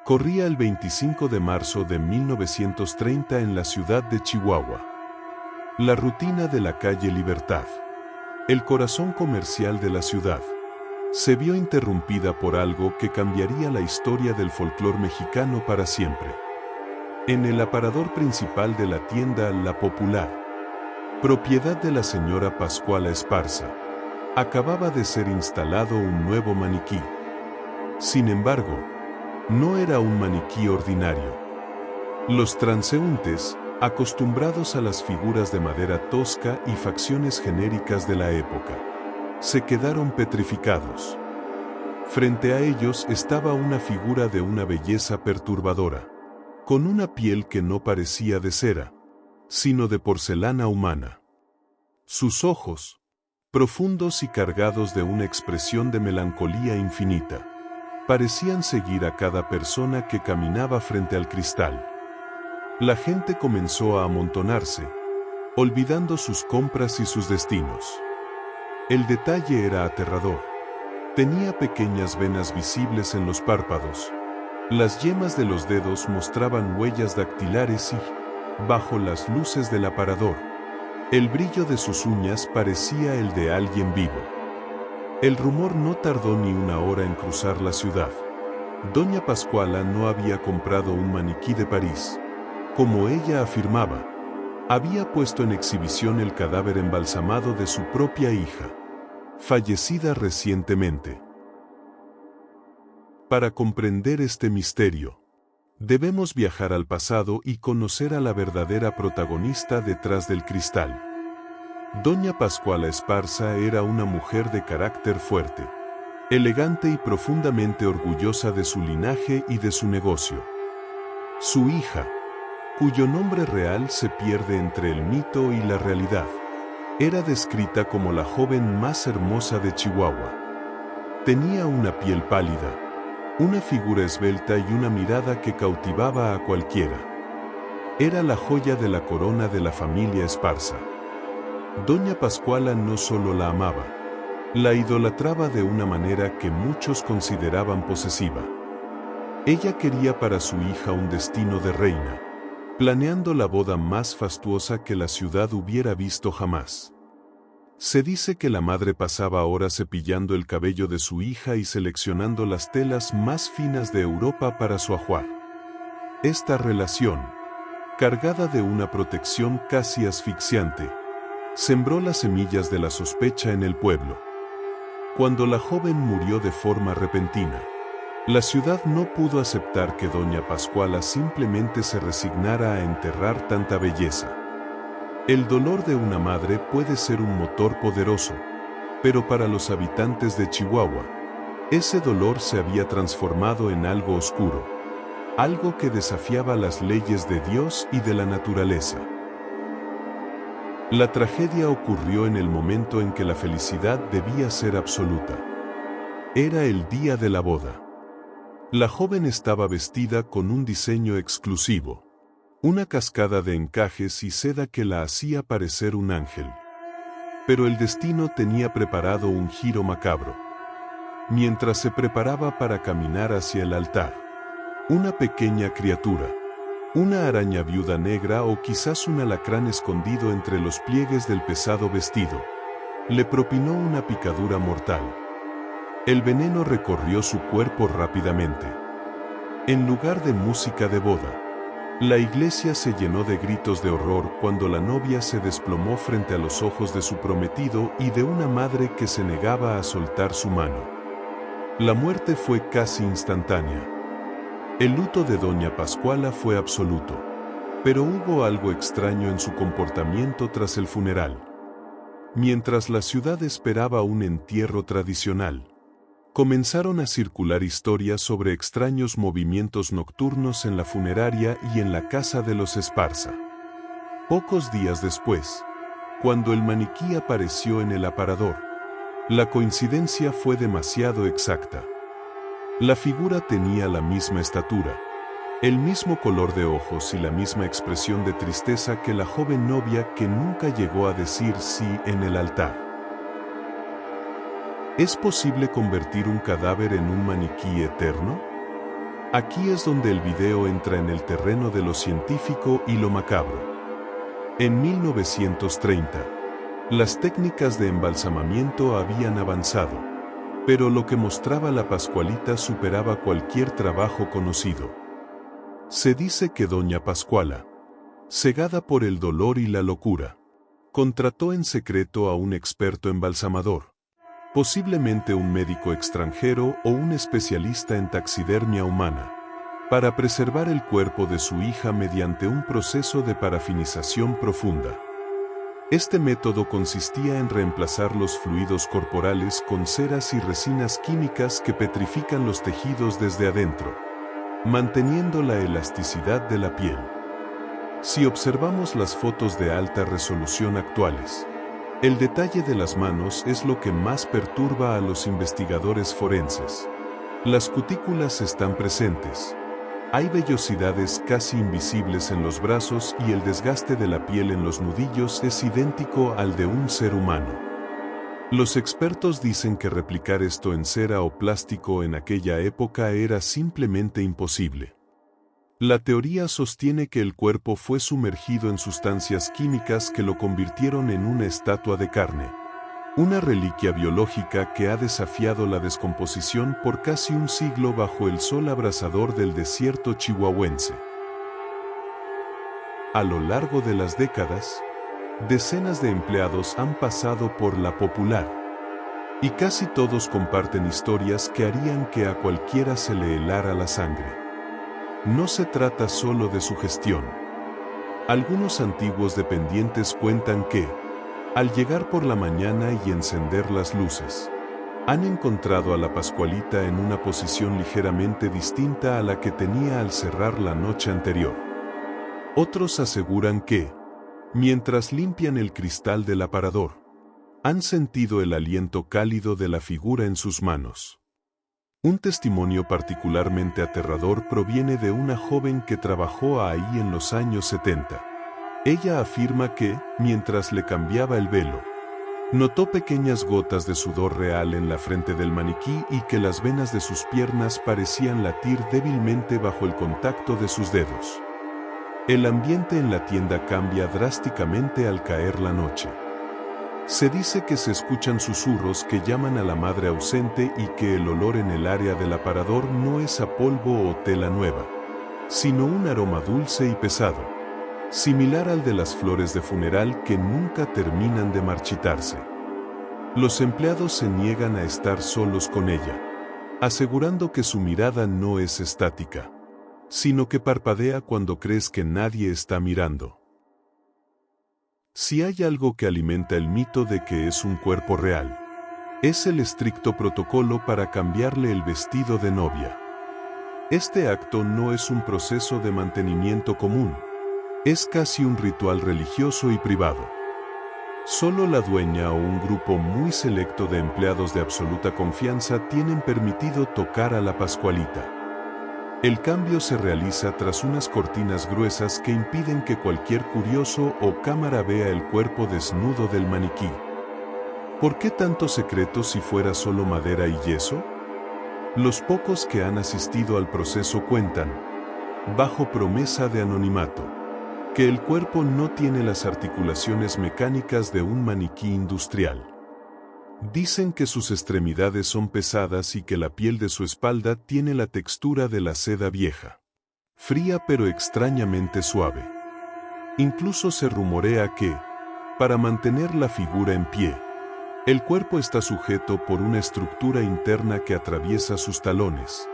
Corría el 25 de marzo de 1930 en la ciudad de Chihuahua. La rutina de la calle Libertad, el corazón comercial de la ciudad, se vio interrumpida por algo que cambiaría la historia del folclor mexicano para siempre. En el aparador principal de la tienda La Popular, propiedad de la señora Pascuala Esparza, acababa de ser instalado un nuevo maniquí. Sin embargo, no era un maniquí ordinario. Los transeúntes, acostumbrados a las figuras de madera tosca y facciones genéricas de la época, se quedaron petrificados. Frente a ellos estaba una figura de una belleza perturbadora, con una piel que no parecía de cera, sino de porcelana humana. Sus ojos, profundos y cargados de una expresión de melancolía infinita, parecían seguir a cada persona que caminaba frente al cristal. La gente comenzó a amontonarse, olvidando sus compras y sus destinos. El detalle era aterrador. Tenía pequeñas venas visibles en los párpados. Las yemas de los dedos mostraban huellas dactilares y, bajo las luces del aparador, el brillo de sus uñas parecía el de alguien vivo. El rumor no tardó ni una hora en cruzar la ciudad. Doña Pascuala no había comprado un maniquí de París. Como ella afirmaba, había puesto en exhibición el cadáver embalsamado de su propia hija, fallecida recientemente. Para comprender este misterio, debemos viajar al pasado y conocer a la verdadera protagonista detrás del cristal. Doña Pascuala Esparza era una mujer de carácter fuerte, elegante y profundamente orgullosa de su linaje y de su negocio. Su hija, cuyo nombre real se pierde entre el mito y la realidad, era descrita como la joven más hermosa de Chihuahua. Tenía una piel pálida, una figura esbelta y una mirada que cautivaba a cualquiera. Era la joya de la corona de la familia Esparza. Doña Pascuala no solo la amaba, la idolatraba de una manera que muchos consideraban posesiva. Ella quería para su hija un destino de reina, planeando la boda más fastuosa que la ciudad hubiera visto jamás. Se dice que la madre pasaba horas cepillando el cabello de su hija y seleccionando las telas más finas de Europa para su ajuar. Esta relación, cargada de una protección casi asfixiante, sembró las semillas de la sospecha en el pueblo. Cuando la joven murió de forma repentina, la ciudad no pudo aceptar que doña Pascuala simplemente se resignara a enterrar tanta belleza. El dolor de una madre puede ser un motor poderoso, pero para los habitantes de Chihuahua, ese dolor se había transformado en algo oscuro, algo que desafiaba las leyes de Dios y de la naturaleza. La tragedia ocurrió en el momento en que la felicidad debía ser absoluta. Era el día de la boda. La joven estaba vestida con un diseño exclusivo, una cascada de encajes y seda que la hacía parecer un ángel. Pero el destino tenía preparado un giro macabro. Mientras se preparaba para caminar hacia el altar, una pequeña criatura, una araña viuda negra o quizás un alacrán escondido entre los pliegues del pesado vestido, le propinó una picadura mortal. El veneno recorrió su cuerpo rápidamente. En lugar de música de boda, la iglesia se llenó de gritos de horror cuando la novia se desplomó frente a los ojos de su prometido y de una madre que se negaba a soltar su mano. La muerte fue casi instantánea. El luto de doña Pascuala fue absoluto, pero hubo algo extraño en su comportamiento tras el funeral. Mientras la ciudad esperaba un entierro tradicional, comenzaron a circular historias sobre extraños movimientos nocturnos en la funeraria y en la casa de los Esparza. Pocos días después, cuando el maniquí apareció en el aparador, la coincidencia fue demasiado exacta. La figura tenía la misma estatura, el mismo color de ojos y la misma expresión de tristeza que la joven novia que nunca llegó a decir sí en el altar. ¿Es posible convertir un cadáver en un maniquí eterno? Aquí es donde el video entra en el terreno de lo científico y lo macabro. En 1930, las técnicas de embalsamamiento habían avanzado, pero lo que mostraba la Pascualita superaba cualquier trabajo conocido. Se dice que doña Pascuala, cegada por el dolor y la locura, contrató en secreto a un experto embalsamador, posiblemente un médico extranjero o un especialista en taxidermia humana, para preservar el cuerpo de su hija mediante un proceso de parafinización profunda. Este método consistía en reemplazar los fluidos corporales con ceras y resinas químicas que petrifican los tejidos desde adentro, manteniendo la elasticidad de la piel. Si observamos las fotos de alta resolución actuales, el detalle de las manos es lo que más perturba a los investigadores forenses. Las cutículas están presentes. Hay vellosidades casi invisibles en los brazos y el desgaste de la piel en los nudillos es idéntico al de un ser humano. Los expertos dicen que replicar esto en cera o plástico en aquella época era simplemente imposible. La teoría sostiene que el cuerpo fue sumergido en sustancias químicas que lo convirtieron en una estatua de carne, una reliquia biológica que ha desafiado la descomposición por casi un siglo bajo el sol abrasador del desierto chihuahuense. A lo largo de las décadas, decenas de empleados han pasado por La Popular, y casi todos comparten historias que harían que a cualquiera se le helara la sangre. No se trata solo de sugestión. Algunos antiguos dependientes cuentan que, al llegar por la mañana y encender las luces, han encontrado a la Pascualita en una posición ligeramente distinta a la que tenía al cerrar la noche anterior. Otros aseguran que, mientras limpian el cristal del aparador, han sentido el aliento cálido de la figura en sus manos. Un testimonio particularmente aterrador proviene de una joven que trabajó ahí en los años 70. Ella afirma que, mientras le cambiaba el velo, notó pequeñas gotas de sudor real en la frente del maniquí y que las venas de sus piernas parecían latir débilmente bajo el contacto de sus dedos. El ambiente en la tienda cambia drásticamente al caer la noche. Se dice que se escuchan susurros que llaman a la madre ausente y que el olor en el área del aparador no es a polvo o tela nueva, sino un aroma dulce y pesado, similar al de las flores de funeral que nunca terminan de marchitarse. Los empleados se niegan a estar solos con ella, asegurando que su mirada no es estática, sino que parpadea cuando crees que nadie está mirando. Si hay algo que alimenta el mito de que es un cuerpo real, es el estricto protocolo para cambiarle el vestido de novia. Este acto no es un proceso de mantenimiento común, es casi un ritual religioso y privado. Solo la dueña o un grupo muy selecto de empleados de absoluta confianza tienen permitido tocar a la Pascualita. El cambio se realiza tras unas cortinas gruesas que impiden que cualquier curioso o cámara vea el cuerpo desnudo del maniquí. ¿Por qué tanto secreto si fuera solo madera y yeso? Los pocos que han asistido al proceso cuentan, bajo promesa de anonimato, que el cuerpo no tiene las articulaciones mecánicas de un maniquí industrial. Dicen que sus extremidades son pesadas y que la piel de su espalda tiene la textura de la seda vieja, fría pero extrañamente suave. Incluso se rumorea que, para mantener la figura en pie, el cuerpo está sujeto por una estructura interna que atraviesa sus talones,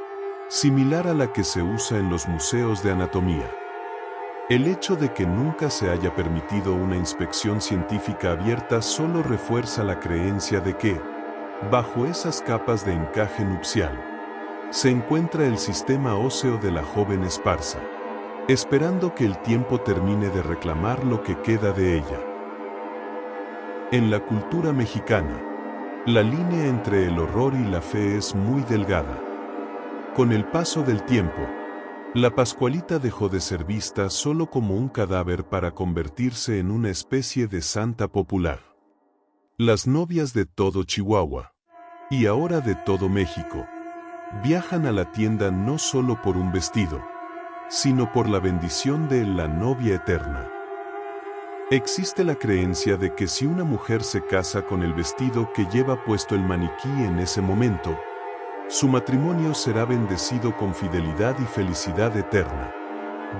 similar a la que se usa en los museos de anatomía. El hecho de que nunca se haya permitido una inspección científica abierta solo refuerza la creencia de que, bajo esas capas de encaje nupcial, se encuentra el sistema óseo de la joven Esparza, esperando que el tiempo termine de reclamar lo que queda de ella. En la cultura mexicana, la línea entre el horror y la fe es muy delgada. Con el paso del tiempo, la Pascualita dejó de ser vista solo como un cadáver para convertirse en una especie de santa popular. Las novias de todo Chihuahua, y ahora de todo México, viajan a la tienda no solo por un vestido, sino por la bendición de la novia eterna. Existe la creencia de que si una mujer se casa con el vestido que lleva puesto el maniquí en ese momento, su matrimonio será bendecido con fidelidad y felicidad eterna,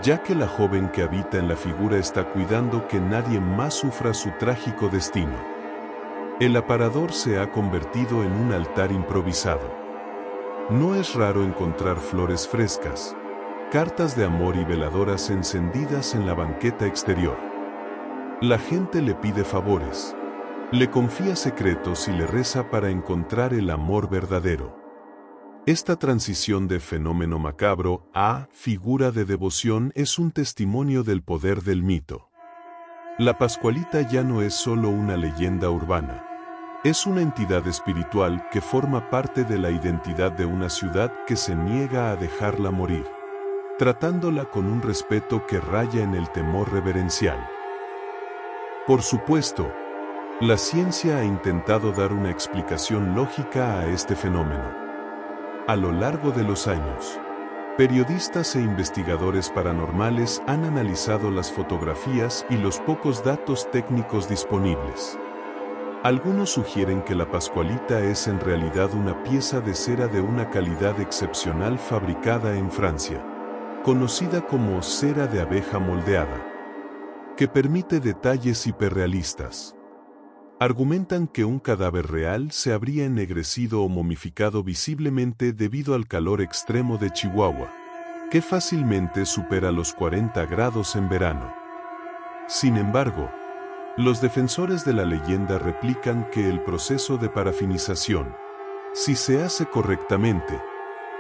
ya que la joven que habita en la figura está cuidando que nadie más sufra su trágico destino. El aparador se ha convertido en un altar improvisado. No es raro encontrar flores frescas, cartas de amor y veladoras encendidas en la banqueta exterior. La gente le pide favores, le confía secretos y le reza para encontrar el amor verdadero. Esta transición de fenómeno macabro a figura de devoción es un testimonio del poder del mito. La Pascualita ya no es solo una leyenda urbana. Es una entidad espiritual que forma parte de la identidad de una ciudad que se niega a dejarla morir, tratándola con un respeto que raya en el temor reverencial. Por supuesto, la ciencia ha intentado dar una explicación lógica a este fenómeno. A lo largo de los años, periodistas e investigadores paranormales han analizado las fotografías y los pocos datos técnicos disponibles. Algunos sugieren que la Pascualita es en realidad una pieza de cera de una calidad excepcional fabricada en Francia, conocida como cera de abeja moldeada, que permite detalles hiperrealistas. Argumentan que un cadáver real se habría ennegrecido o momificado visiblemente debido al calor extremo de Chihuahua, que fácilmente supera los 40 grados en verano. Sin embargo, los defensores de la leyenda replican que el proceso de parafinización, si se hace correctamente,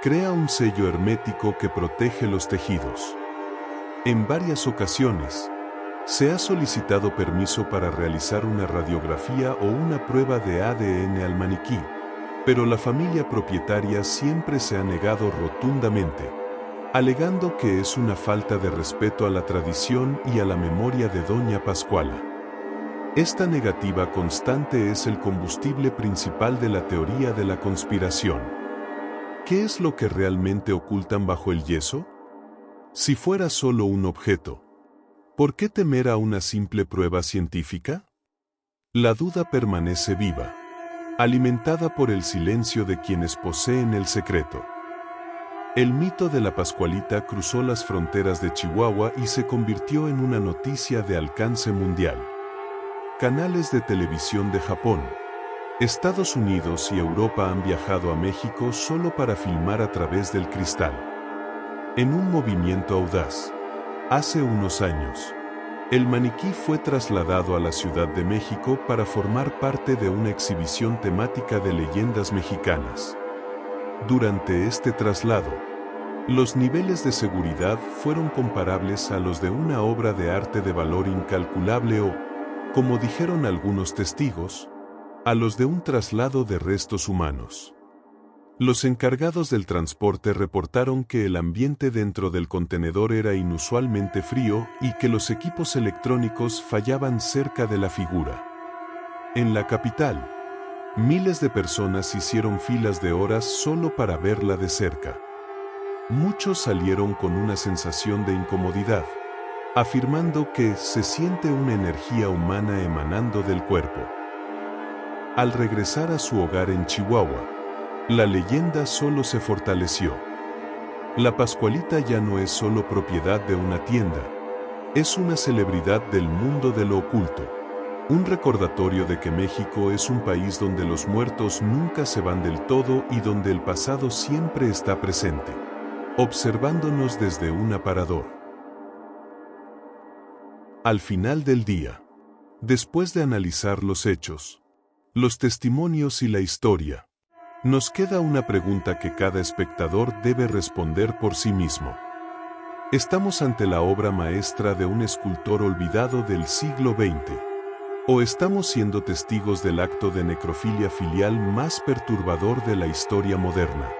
crea un sello hermético que protege los tejidos. En varias ocasiones, se ha solicitado permiso para realizar una radiografía o una prueba de ADN al maniquí, pero la familia propietaria siempre se ha negado rotundamente, alegando que es una falta de respeto a la tradición y a la memoria de Doña Pascuala. Esta negativa constante es el combustible principal de la teoría de la conspiración. ¿Qué es lo que realmente ocultan bajo el yeso? Si fuera solo un objeto, ¿por qué temer a una simple prueba científica? La duda permanece viva, alimentada por el silencio de quienes poseen el secreto. El mito de la Pascualita cruzó las fronteras de Chihuahua y se convirtió en una noticia de alcance mundial. Canales de televisión de Japón, Estados Unidos y Europa han viajado a México solo para filmar a través del cristal. En un movimiento audaz, hace unos años, el maniquí fue trasladado a la Ciudad de México para formar parte de una exhibición temática de leyendas mexicanas. Durante este traslado, los niveles de seguridad fueron comparables a los de una obra de arte de valor incalculable o, como dijeron algunos testigos, a los de un traslado de restos humanos. Los encargados del transporte reportaron que el ambiente dentro del contenedor era inusualmente frío y que los equipos electrónicos fallaban cerca de la figura. En la capital, miles de personas hicieron filas de horas solo para verla de cerca. Muchos salieron con una sensación de incomodidad, afirmando que se siente una energía humana emanando del cuerpo. Al regresar a su hogar en Chihuahua, la leyenda solo se fortaleció. La Pascualita ya no es solo propiedad de una tienda, es una celebridad del mundo de lo oculto, un recordatorio de que México es un país donde los muertos nunca se van del todo y donde el pasado siempre está presente, observándonos desde un aparador. Al final del día, después de analizar los hechos, los testimonios y la historia, nos queda una pregunta que cada espectador debe responder por sí mismo. ¿Estamos ante la obra maestra de un escultor olvidado del siglo XX? ¿O estamos siendo testigos del acto de necrofilia filial más perturbador de la historia moderna?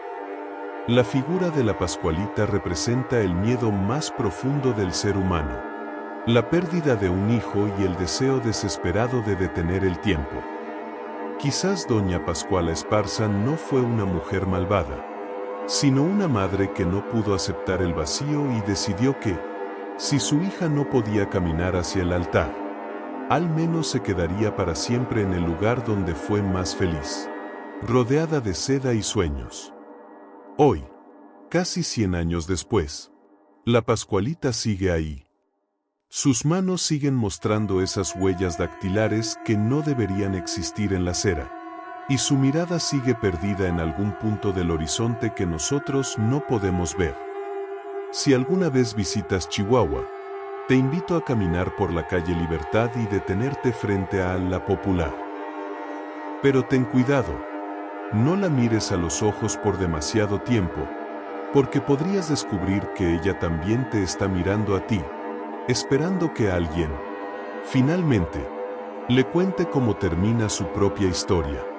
La figura de la Pascualita representa el miedo más profundo del ser humano, la pérdida de un hijo y el deseo desesperado de detener el tiempo. Quizás Doña Pascuala Esparza no fue una mujer malvada, sino una madre que no pudo aceptar el vacío y decidió que, si su hija no podía caminar hacia el altar, al menos se quedaría para siempre en el lugar donde fue más feliz, rodeada de seda y sueños. Hoy, casi 100 años después, la Pascualita sigue ahí. Sus manos siguen mostrando esas huellas dactilares que no deberían existir en la cera, y su mirada sigue perdida en algún punto del horizonte que nosotros no podemos ver. Si alguna vez visitas Chihuahua, te invito a caminar por la calle Libertad y detenerte frente a La Popular. Pero ten cuidado, no la mires a los ojos por demasiado tiempo, porque podrías descubrir que ella también te está mirando a ti, esperando que alguien, finalmente, le cuente cómo termina su propia historia.